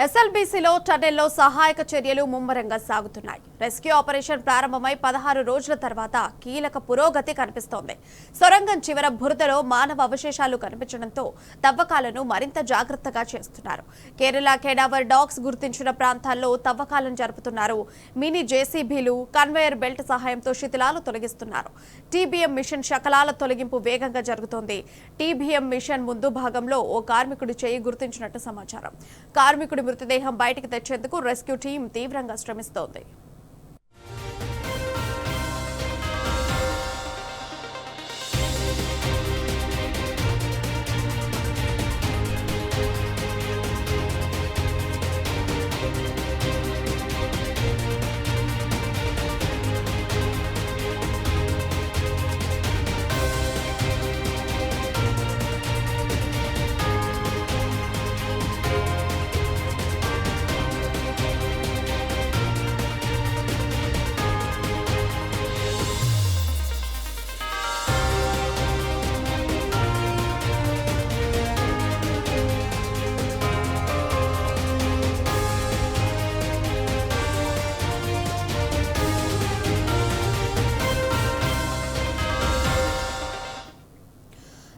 ఎస్ఎల్బీసీలో టన్నెల్లో సహాయక చర్యలు ముమ్మరంగా సాగుతున్నాయి. రెస్క్యూ ఆపరేషన్ ప్రారంభమై 16 రోజుల తర్వాత కీలక పురోగతి కనిపిస్తోంది. సొరంగం చివర బురదలో మానవ అవశేషాలు కనిపించడంతో తవ్వకాలను మరింత జాగ్రత్తగా చేస్తున్నారు. కేరళ కేడావర్ డాగ్స్ గుర్తించిన ప్రాంతాల్లో తవ్వకాలను జరుపుతున్నారు. మినీ జేసీబీలు, కన్వేయర్ బెల్ట్ సహాయంతో శిథిలాలు తొలగిస్తున్నారు. టీబీఎం మిషన్ శకలాల తొలగింపు వేగంగా జరుగుతోంది. టీబీఎం మిషన్ ముందు భాగంలో ఓ కార్మికుడి చేయి గుర్తించినట్టు సమాచారం. కార్మికుడి మృతదేహం బయటికి తెచ్చేందుకు రెస్క్యూ టీం తీవ్రంగా శ్రమిస్తోంది.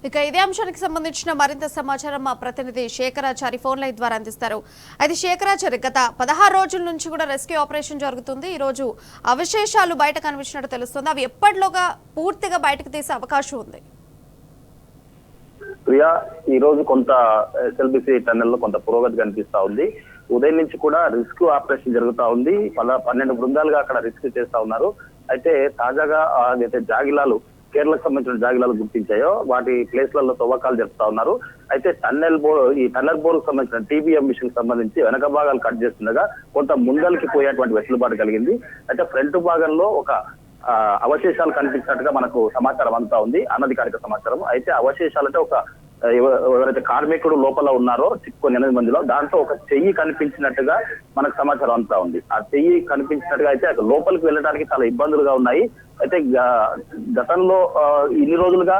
ఇక ఇదే అంశానికి సంబంధించిన మరింత సమాచారం మా ప్రతినిధి శేఖరాచారి ఫోన్ లైన్ ద్వారా అందిస్తారు. అయితే శేఖరాచారి, గత 16 రోజుల నుంచి కూడా రెస్క్యూ ఆపరేషన్ జరుగుతుంది. ఈ రోజు అవశేషాలు బయట కనిపించినట్టు తెలుస్తుంది. అవి ఎప్పటిలోగా పూర్తిగా బయటకు తీసే అవకాశం ఉంది? ప్రియా, ఈ రోజు కొంత ఎస్ఎల్బిసి టన్నెల్లో కొంత పురోగతి కనిపిస్తా ఉంది. ఉదయం నుంచి కూడా రెస్క్యూ ఆపరేషన్ జరుగుతా ఉంది. 12 బృందాలుగా అక్కడ రెస్క్యూ చేస్తా ఉన్నారు. అయితే తాజాగా అయితే జాగిలాలు, కేరళకు సంబంధించిన జాగిలాలు గుర్తించాయో వాటి ప్లేస్లలో తవ్వకాలు జరుపుతా ఉన్నారు. అయితే ఈ టన్నెల్ బోర్ సంబంధించిన టీబీఎం మిషన్ సంబంధించి వెనక భాగాలు కట్ చేస్తుండగా కొంత ముందలకి పోయేటువంటి వెసులుబాటు కలిగింది. అయితే ఫ్రంట్ భాగంలో ఒక అవశేషాలు కనిపించినట్టుగా మనకు సమాచారం అంతా ఉంది, అనధికారిక సమాచారం. అయితే అవశేషాలంటే ఎవరైతే కార్మికుడు లోపల ఉన్నారో చిక్కుకొని 8 మందిలో దాంట్లో ఒక చెయ్యి కనిపించినట్టుగా మనకు సమాచారం అంతా ఉంది. ఆ చెయ్యి కనిపించినట్టుగా అయితే లోపలికి వెళ్ళడానికి చాలా ఇబ్బందులుగా ఉన్నాయి. అయితే గతంలో ఇన్ని రోజులుగా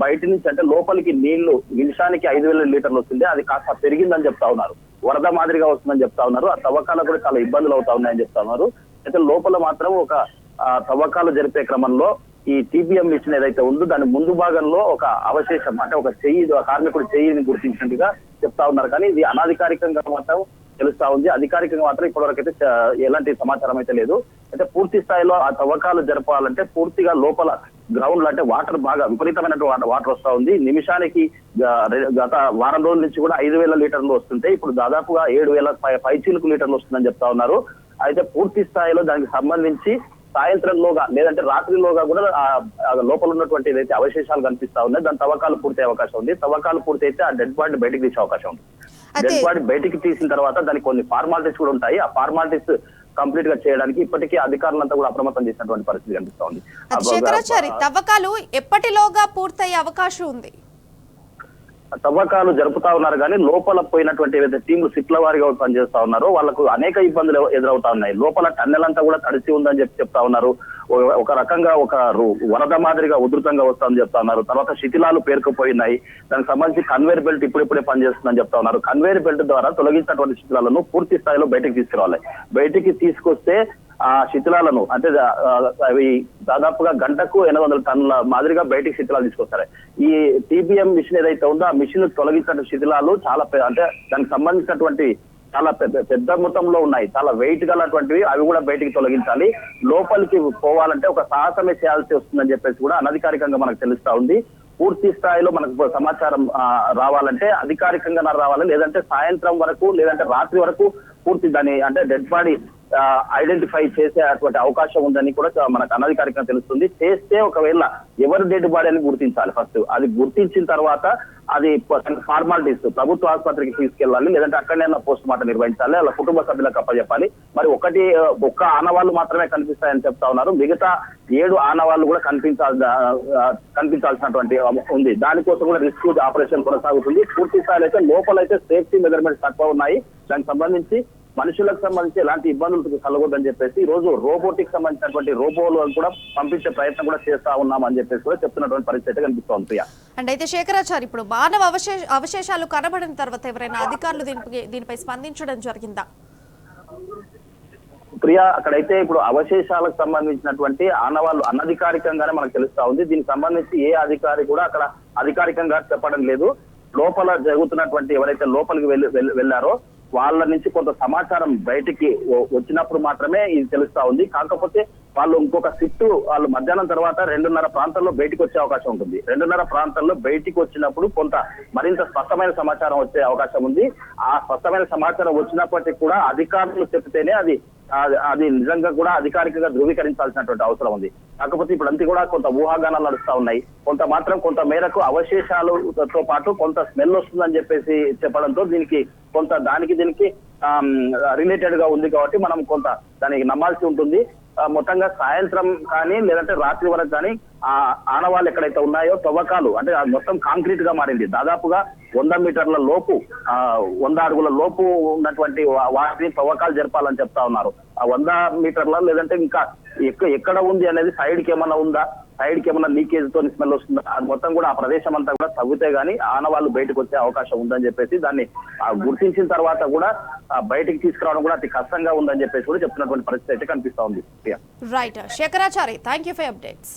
బయట నుంచి అంటే లోపలికి నీళ్లు నిమిషానికి 5,000 లీటర్లు వస్తుంది. అది కాస్త పెరిగిందని చెప్తా ఉన్నారు. వరద మాదిరిగా వస్తుందని చెప్తా ఉన్నారు. ఆ తవ్వకాలకు కూడా చాలా ఇబ్బందులు అవుతా ఉన్నాయని చెప్తా ఉన్నారు. అయితే లోపల మాత్రం ఒక తవ్వకాలు జరిపే క్రమంలో ఈ టీబీఎం మిషన్ ఏదైతే ఉందో దాని ముందు భాగంలో ఒక అవశేషం అంటే ఒక చెయ్యి, కార్మికుడు చెయ్యిని గుర్తించినట్టుగా చెప్తా ఉన్నారు. కానీ ఇది అనధికారికంగా మాత్రం తెలుస్తా ఉంది. అధికారికంగా మాత్రం ఇప్పటివరకు అయితే ఎలాంటి సమాచారం అయితే లేదు. అయితే పూర్తి స్థాయిలో ఆ తవ్వకాలు జరపాలంటే పూర్తిగా లోపల గ్రౌండ్ లో అంటే వాటర్ బాగా విపరీతమైనటువంటి వాటర్ వస్తా ఉంది. నిమిషానికి గత వారం రోజుల నుంచి కూడా 5,000 లీటర్లు వస్తుంటే ఇప్పుడు దాదాపుగా 7,000 పైచీలకు లీటర్లు వస్తుందని చెప్తా ఉన్నారు. అయితే పూర్తి స్థాయిలో దానికి సంబంధించి సాయంత్రంలోగా లేదంటే రాత్రిలోగా కూడా లోపల ఉన్నటువంటి ఏదైతే అవశేషాలు కనిపిస్తా ఉన్నాయి దాని తవ్వకాలు పూర్తయ్యే అవకాశం ఉంది. తవ్వకాలు పూర్తయితే ఆ డెడ్ బాడీ బయటకు తీసే అవకాశం ఉంది. డెడ్ బాడీ బయటికి తీసిన తర్వాత దానికి కొన్ని ఫార్మాలిటీస్ కూడా ఉంటాయి. ఆ ఫార్మాలిటీస్ కంప్లీట్ గా చేయడానికి ఇప్పటికీ అధికారులంతా కూడా అప్రమత్తం చేసినటువంటి పరిస్థితి కనిపిస్తా ఉంది. తవ్వకాలు ఎప్పటిలోగా పూర్తయ్యే అవకాశం ఉంది? తవ్వకాలు జరుపుతా ఉన్నారు కానీ లోపల పోయినటువంటి ఏదైతే టీంలు సిట్ల వారిగా పనిచేస్తా ఉన్నారో వాళ్ళకు అనేక ఇబ్బందులు ఎదురవుతా ఉన్నాయి. లోపల టన్నెల్ అంతా కూడా తడిసి ఉందని చెప్తా ఉన్నారు. ఒక రకంగా ఒక వరద మాదిరిగా ఉధృతంగా వస్తుందని చెప్తా ఉన్నారు. తర్వాత శిథిలాలు పేరుకుపోయినాయి. దానికి సంబంధించి కన్వేర్ బెల్ట్ ఇప్పుడిప్పుడే పనిచేస్తుందని చెప్తా ఉన్నారు. కన్వేర్ బెల్ట్ ద్వారా తొలగించినటువంటి శిథిలాలను పూర్తి స్థాయిలో బయటకు తీసుకురావాలి. బయటికి తీసుకొస్తే ఆ శిథిలాలను అంటే అవి దాదాపుగా గంటకు 800 టన్నుల మాదిరిగా బయటికి శిథిలాలు తీసుకొస్తారు. ఈ టీబీఎం మిషన్ ఏదైతే ఉందో ఆ మిషన్ తొలగించిన శిథిలాలు చాలా అంటే దానికి సంబంధించినటువంటి చాలా పెద్ద మొత్తంలో ఉన్నాయి, చాలా వెయిట్ గలటువంటివి. అవి కూడా బయటికి తొలగించాలి. లోపలికి పోవాలంటే ఒక సాహసమే చేయాల్సి వస్తుందని చెప్పేసి కూడా అనధికారికంగా మనకు తెలుస్తా ఉంది. పూర్తి స్థాయిలో మనకు సమాచారం రావాలంటే అధికారికంగా రావాలి, లేదంటే సాయంత్రం వరకు లేదంటే రాత్రి వరకు పూర్తి దాని అంటే డెడ్ బాడీ ఐడెంటిఫై చేసే అటువంటి అవకాశం ఉందని కూడా మనకు అనధికారికంగా తెలుస్తుంది. చేస్తే ఒకవేళ ఎవరు డెడ్ బాడీ అని గుర్తించాలి. ఫస్ట్ అది గుర్తించిన తర్వాత అది ఫార్మాలిటీస్ ప్రభుత్వ ఆసుపత్రికి తీసుకెళ్ళాలి, లేదంటే అక్కడైనా పోస్ట్ మార్టం నిర్వహించాలి, అలా కుటుంబ సభ్యులకు అప్పచెప్పాలి. మరి ఒక్క ఆనవాళ్ళు మాత్రమే కనిపిస్తాయని చెప్తా ఉన్నారు. మిగతా 7 ఆనవాళ్ళు కూడా కనిపించాల్సినటువంటి ఉంది. దానికోసం కూడా రెస్క్యూ ఆపరేషన్ కొనసాగుతుంది. పూర్తి స్థాయిలో అయితే లోపలైతే సేఫ్టీ మెజర్మెంట్స్ తక్కువ ఉన్నాయి. దానికి సంబంధించి మనుషులకు సంబంధించి ఎలాంటి ఇబ్బందులు కలగొద్దని చెప్పేసి ఈ రోజు రోబోటిక్ సంబంధించినటువంటి రోబోలు కూడా పంపించే ప్రయత్నం కూడా చేస్తా ఉన్నామని చెప్పేసి కూడా చెప్తున్నటువంటి పరిస్థితి కనిపిస్తోంది ప్రియా. అండ్ అయితే శేఖరాచారి, ఇప్పుడు మానవ అవశేషాలు కనబడిన తర్వాత ఎవరైనా అధికారులు దీనిపై స్పందించడం జరిగిందా? ప్రియా, అక్కడైతే ఇప్పుడు అవశేషాలకు సంబంధించినటువంటి ఆనవాళ్ళు అనధికారికంగానే మనకు తెలుస్తా ఉంది. దీనికి సంబంధించి ఏ అధికారి కూడా అక్కడ అధికారికంగా చెప్పడం లేదు. లోపల జరుగుతున్నటువంటి ఎవరైతే లోపలికి వెళ్ళారో వాళ్ళ నుంచి కొంత సమాచారం బయటికి వచ్చినప్పుడు మాత్రమే ఇది తెలుస్తా ఉంది. కాకపోతే వాళ్ళు ఇంకొక షిఫ్ట్ వాళ్ళు మధ్యాహ్నం తర్వాత 2:30 ప్రాంతంలో బయటకు వచ్చే అవకాశం ఉంటుంది. 2:30 ప్రాంతంలో బయటికి వచ్చినప్పుడు కొంత మరింత స్పష్టమైన సమాచారం వచ్చే అవకాశం ఉంది. ఆ స్పష్టమైన సమాచారం వచ్చినప్పటికీ కూడా అధికారులు చెప్తేనే అది నిజంగా కూడా అధికారికంగా ధృవీకరించాల్సినటువంటి అవసరం ఉంది. కాకపోతే ఇప్పుడు అంతా కూడా కొంత ఊహాగానాలు నడుస్తా ఉన్నాయి. కొంత మేరకు అవశేషాలతో పాటు కొంత స్మెల్ వస్తుందని చెప్పేసి చెప్పడంతో దీనికి రిలేటెడ్ గా ఉంది కాబట్టి మనం కొంత దానికి నమ్మాల్సి ఉంటుంది. మొత్తంగా సాయంత్రం కానీ లేదంటే రాత్రి వరకు కానీ ఆ ఆనవాళ్ళు ఎక్కడైతే ఉన్నాయో తవ్వకాలు అంటే మొత్తం కాంక్రీట్ గా మారింది. దాదాపుగా 100 మీటర్ల లోపు 100 అడుగుల లోపు ఉన్నటువంటి వాటిని తవ్వకాలు జరపాలని చెప్తా ఉన్నారు. ఆ 100 మీటర్ల లేదంటే ఇంకా ఎక్కడ ఉంది అనేది సైడ్ కి ఏమన్నా ఉందా, సైడ్ కి ఏమన్నా లీకేజ్ తో స్మెల్ వస్తుందా, అది మొత్తం కూడా ఆ ప్రదేశం అంతా కూడా తవ్వితే గానీ ఆనవాళ్ళు బయటకు వచ్చే అవకాశం ఉందని చెప్పేసి దాన్ని గుర్తించిన తర్వాత కూడా బయటికి తీసుకురావడం కూడా అతి కష్టంగా ఉందని చెప్పేసి కూడా చెప్తున్నటువంటి పరిస్థితి అయితే కనిపిస్తా ఉంది. Right Shekharachari, thank you for updates.